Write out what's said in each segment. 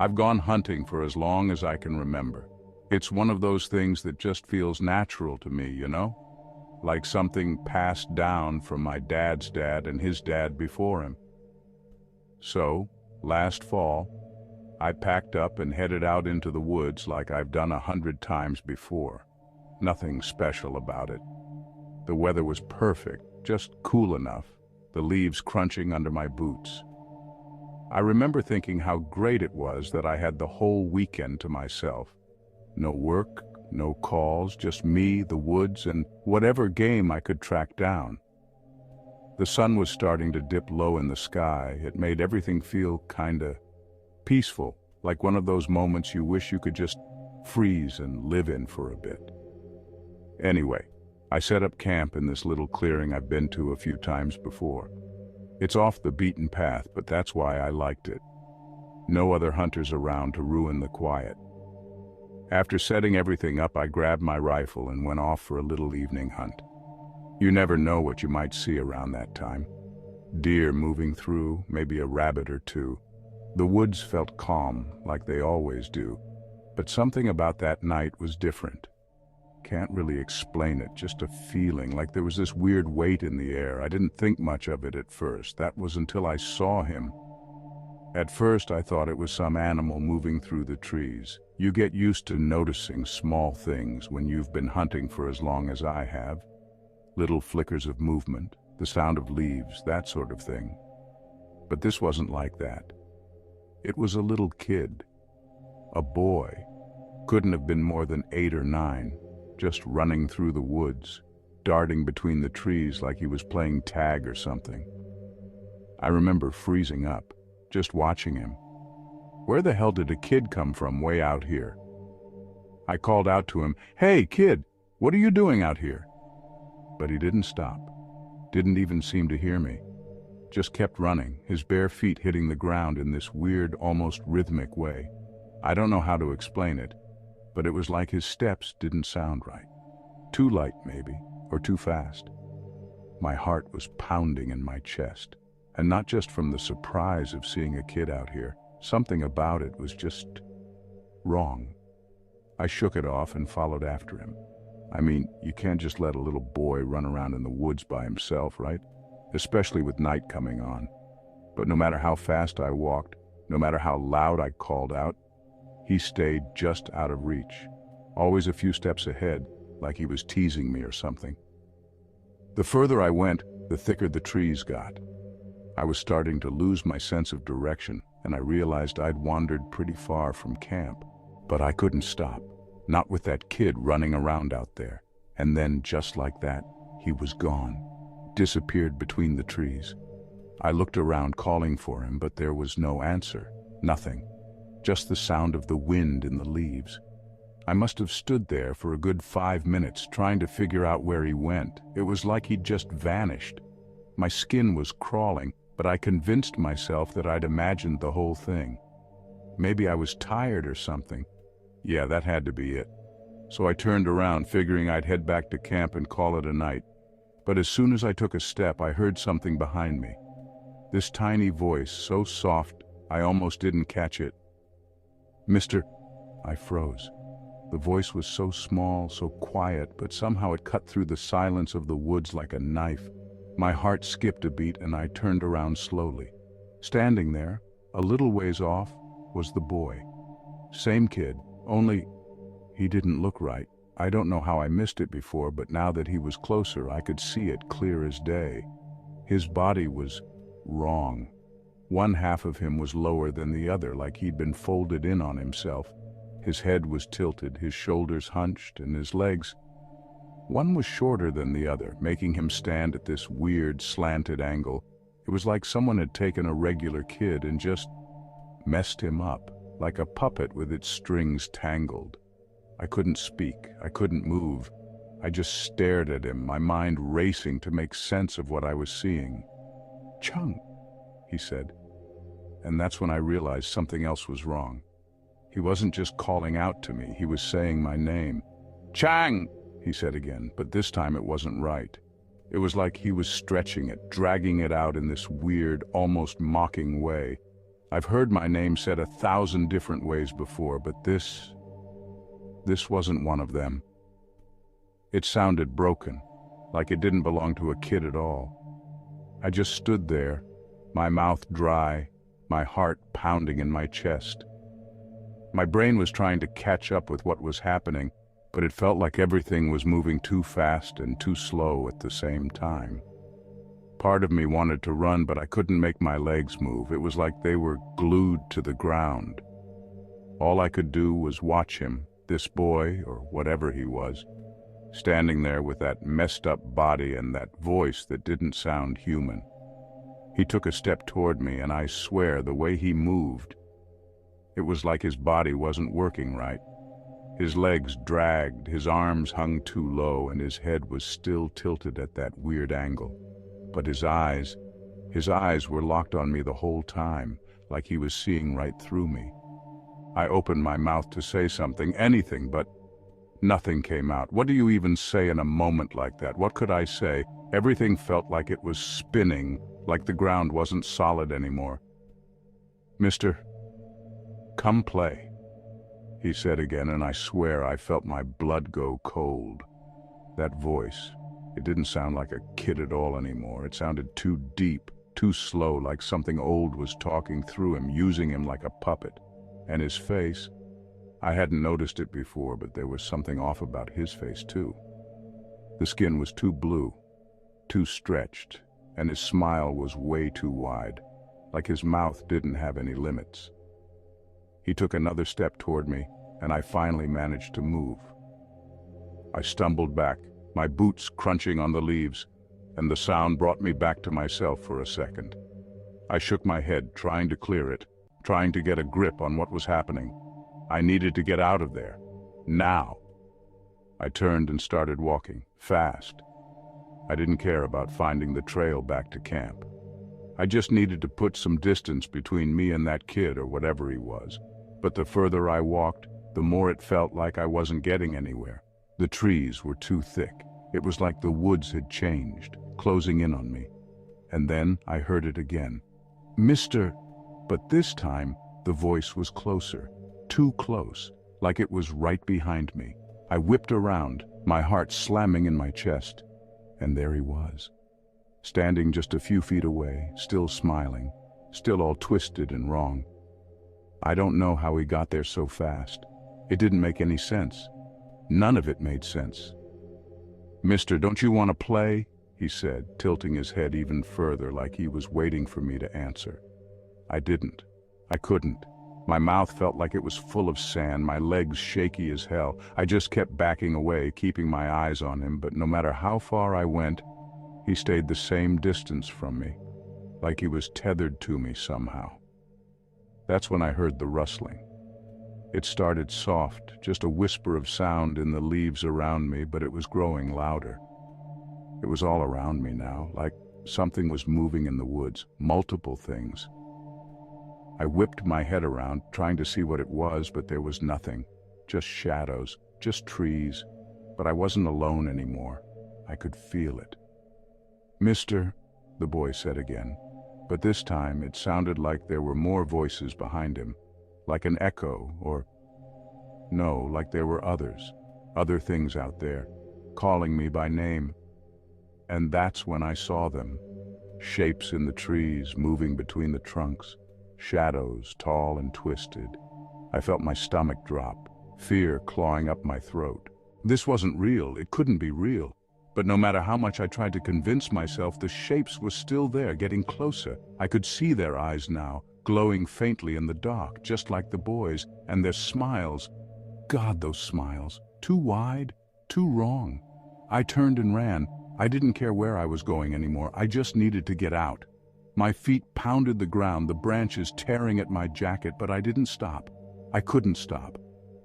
I've gone hunting for as long as I can remember. It's one of those things that just feels natural to me, you know? Like something passed down from my dad's dad and his dad before him. So, last fall, I packed up and headed out into the woods like I've done 100 times before. Nothing special about it. The weather was perfect, just cool enough, the leaves crunching under my boots. I remember thinking how great it was that I had the whole weekend to myself. No work, no calls, just me, the woods, and whatever game I could track down. The sun was starting to dip low in the sky. It made everything feel kinda peaceful, like one of those moments you wish you could just freeze and live in for a bit. Anyway, I set up camp in this little clearing I've been to a few times before. It's off the beaten path, but that's why I liked it. No other hunters around to ruin the quiet. After setting everything up, I grabbed my rifle and went off for a little evening hunt. You never know what you might see around that time. Deer moving through, maybe a rabbit or two. The woods felt calm, like they always do, but something about that night was different. Can't really explain it, just a feeling, like there was this weird weight in the air. I didn't think much of it at first. That was until I saw him. At first I thought it was some animal moving through the trees. You get used to noticing small things when you've been hunting for as long as I have. Little flickers of movement, the sound of leaves, that sort of thing. But this wasn't like that. It was a little kid. A boy. Couldn't have been more than 8 or 9. Just running through the woods, darting between the trees like he was playing tag or something. I remember freezing up, just watching him. Where the hell did a kid come from way out here? I called out to him, "Hey, kid, what are you doing out here?" But he didn't stop, didn't even seem to hear me. Just kept running, his bare feet hitting the ground in this weird, almost rhythmic way. I don't know how to explain it, but it was like his steps didn't sound right. Too light, maybe, or too fast. My heart was pounding in my chest, and not just from the surprise of seeing a kid out here. Something about it was just wrong. I shook it off and followed after him. I mean, you can't just let a little boy run around in the woods by himself, right? Especially with night coming on. But no matter how fast I walked, no matter how loud I called out, he stayed just out of reach, always a few steps ahead, like he was teasing me or something. The further I went, the thicker the trees got. I was starting to lose my sense of direction, and I realized I'd wandered pretty far from camp. But I couldn't stop, not with that kid running around out there. And then, just like that, he was gone, disappeared between the trees. I looked around calling for him, but there was no answer, nothing. Just the sound of the wind in the leaves. I must have stood there for a good 5 minutes trying to figure out where he went. It was like he'd just vanished. My skin was crawling, but I convinced myself that I'd imagined the whole thing. Maybe I was tired or something. Yeah, that had to be it. So I turned around, figuring I'd head back to camp and call it a night. But as soon as I took a step, I heard something behind me. This tiny voice, so soft, I almost didn't catch it. "Mister," I froze. The voice was so small, so quiet, but somehow it cut through the silence of the woods like a knife. My heart skipped a beat and I turned around slowly. Standing there, a little ways off, was the boy. Same kid, only he didn't look right. I don't know how I missed it before, but now that he was closer, I could see it clear as day. His body was wrong. One half of him was lower than the other, like he'd been folded in on himself. His head was tilted, his shoulders hunched, and his legs. One was shorter than the other, making him stand at this weird, slanted angle. It was like someone had taken a regular kid and just messed him up, like a puppet with its strings tangled. I couldn't speak, I couldn't move. I just stared at him, my mind racing to make sense of what I was seeing. "Chung," he said. And that's when I realized something else was wrong. He wasn't just calling out to me, he was saying my name. "Chang!" he said again, but this time it wasn't right. It was like he was stretching it, dragging it out in this weird, almost mocking way. I've heard my name said 1,000 different ways before, but this wasn't one of them. It sounded broken, like it didn't belong to a kid at all. I just stood there, my mouth dry, my heart pounding in my chest. My brain was trying to catch up with what was happening, but it felt like everything was moving too fast and too slow at the same time. Part of me wanted to run, but I couldn't make my legs move. It was like they were glued to the ground. All I could do was watch him, this boy, or whatever he was, standing there with that messed up body and that voice that didn't sound human. He took a step toward me, and I swear the way he moved, it was like his body wasn't working right. His legs dragged, his arms hung too low, and his head was still tilted at that weird angle. But his eyes were locked on me the whole time, like he was seeing right through me. I opened my mouth to say something, anything, but nothing came out. What do you even say in a moment like that? What could I say? Everything felt like it was spinning, like the ground wasn't solid anymore. "Mister, come play," he said again, and I swear I felt my blood go cold. That voice, it didn't sound like a kid at all anymore. It sounded too deep, too slow, like something old was talking through him, using him like a puppet. And his face, I hadn't noticed it before, but there was something off about his face too. The skin was too blue, too stretched, and his smile was way too wide, like his mouth didn't have any limits. He took another step toward me, and I finally managed to move. I stumbled back, my boots crunching on the leaves, and the sound brought me back to myself for a second. I shook my head, trying to clear it, trying to get a grip on what was happening. I needed to get out of there. Now. I turned and started walking, fast. I didn't care about finding the trail back to camp. I just needed to put some distance between me and that kid or whatever he was. But the further I walked, the more it felt like I wasn't getting anywhere. The trees were too thick. It was like the woods had changed, closing in on me. And then I heard it again. "Mister," but this time the voice was closer, too close, like it was right behind me. I whipped around, my heart slamming in my chest. And there he was, standing just a few feet away, still smiling, still all twisted and wrong. I don't know how he got there so fast. It didn't make any sense. None of it made sense. "Mister, don't you want to play?" he said, tilting his head even further, like he was waiting for me to answer. I didn't. I couldn't. My mouth felt like it was full of sand, my legs shaky as hell. I just kept backing away, keeping my eyes on him, but no matter how far I went, he stayed the same distance from me, like he was tethered to me somehow. That's when I heard the rustling. It started soft, just a whisper of sound in the leaves around me, but it was growing louder. It was all around me now, like something was moving in the woods, multiple things. I whipped my head around, trying to see what it was, but there was nothing. Just shadows, just trees. But I wasn't alone anymore. I could feel it. "Mister," the boy said again, but this time it sounded like there were more voices behind him, like an echo, or no, like there were others, other things out there, calling me by name. And that's when I saw them, shapes in the trees moving between the trunks. Shadows, tall and twisted. I felt my stomach drop, fear clawing up my throat. This wasn't real, it couldn't be real. But no matter how much I tried to convince myself, the shapes were still there, getting closer. I could see their eyes now, glowing faintly in the dark, just like the boys, and their smiles. God, those smiles. Too wide, too wrong. I turned and ran. I didn't care where I was going anymore. I just needed to get out. My feet pounded the ground, the branches tearing at my jacket, but I didn't stop. I couldn't stop.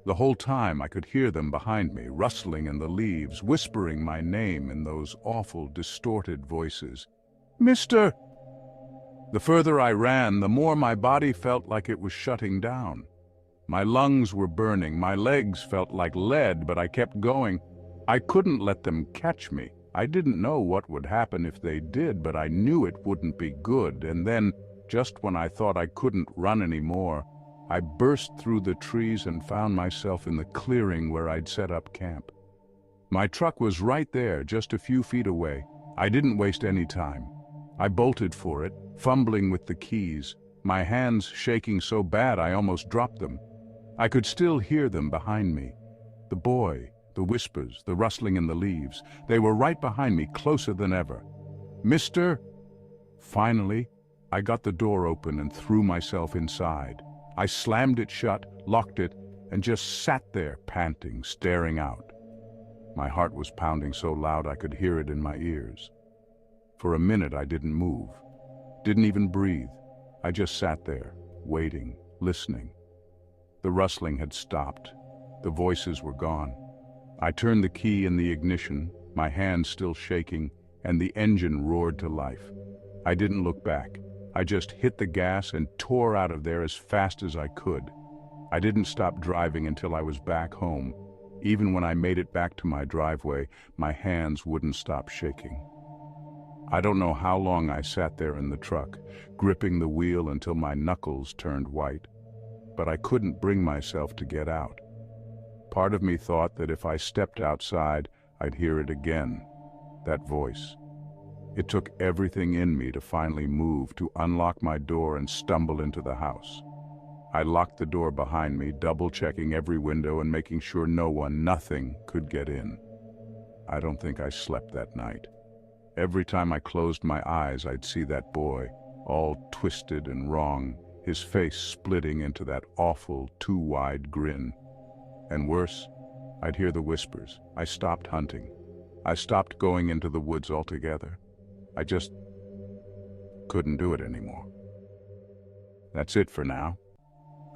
The whole time I could hear them behind me, rustling in the leaves, whispering my name in those awful, distorted voices. "Mister!" The further I ran, the more my body felt like it was shutting down. My lungs were burning, my legs felt like lead, but I kept going. I couldn't let them catch me. I didn't know what would happen if they did, but I knew it wouldn't be good. And then Just when I thought I couldn't run anymore, I burst through the trees and found myself in the clearing where I'd set up camp. My truck was right there, just a few feet away. I didn't waste any time. I bolted for it, fumbling with the keys, my hands shaking so bad I almost dropped them. I could still hear them behind me. The boy, the whispers, the rustling in the leaves. They were right behind me, closer than ever. "Mister?" Finally, I got the door open and threw myself inside. I slammed it shut, locked it, and just sat there, panting, staring out. My heart was pounding so loud I could hear it in my ears. For a minute I didn't move, didn't even breathe. I just sat there, waiting, listening. The rustling had stopped. The voices were gone. I turned the key in the ignition, my hands still shaking, and the engine roared to life. I didn't look back. I just hit the gas and tore out of there as fast as I could. I didn't stop driving until I was back home. Even when I made it back to my driveway, my hands wouldn't stop shaking. I don't know how long I sat there in the truck, gripping the wheel until my knuckles turned white. But I couldn't bring myself to get out. Part of me thought that if I stepped outside, I'd hear it again, that voice. It took everything in me to finally move, to unlock my door and stumble into the house. I locked the door behind me, double-checking every window and making sure no one, nothing, could get in. I don't think I slept that night. Every time I closed my eyes, I'd see that boy, all twisted and wrong, his face splitting into that awful, too-wide grin. And worse, I'd hear the whispers. I stopped hunting. I stopped going into the woods altogether. I just couldn't do it anymore. That's it for now.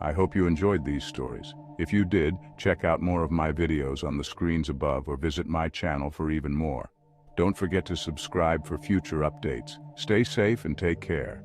I hope you enjoyed these stories. If you did, check out more of my videos on the screens above or visit my channel for even more. Don't forget to subscribe for future updates. Stay safe and take care.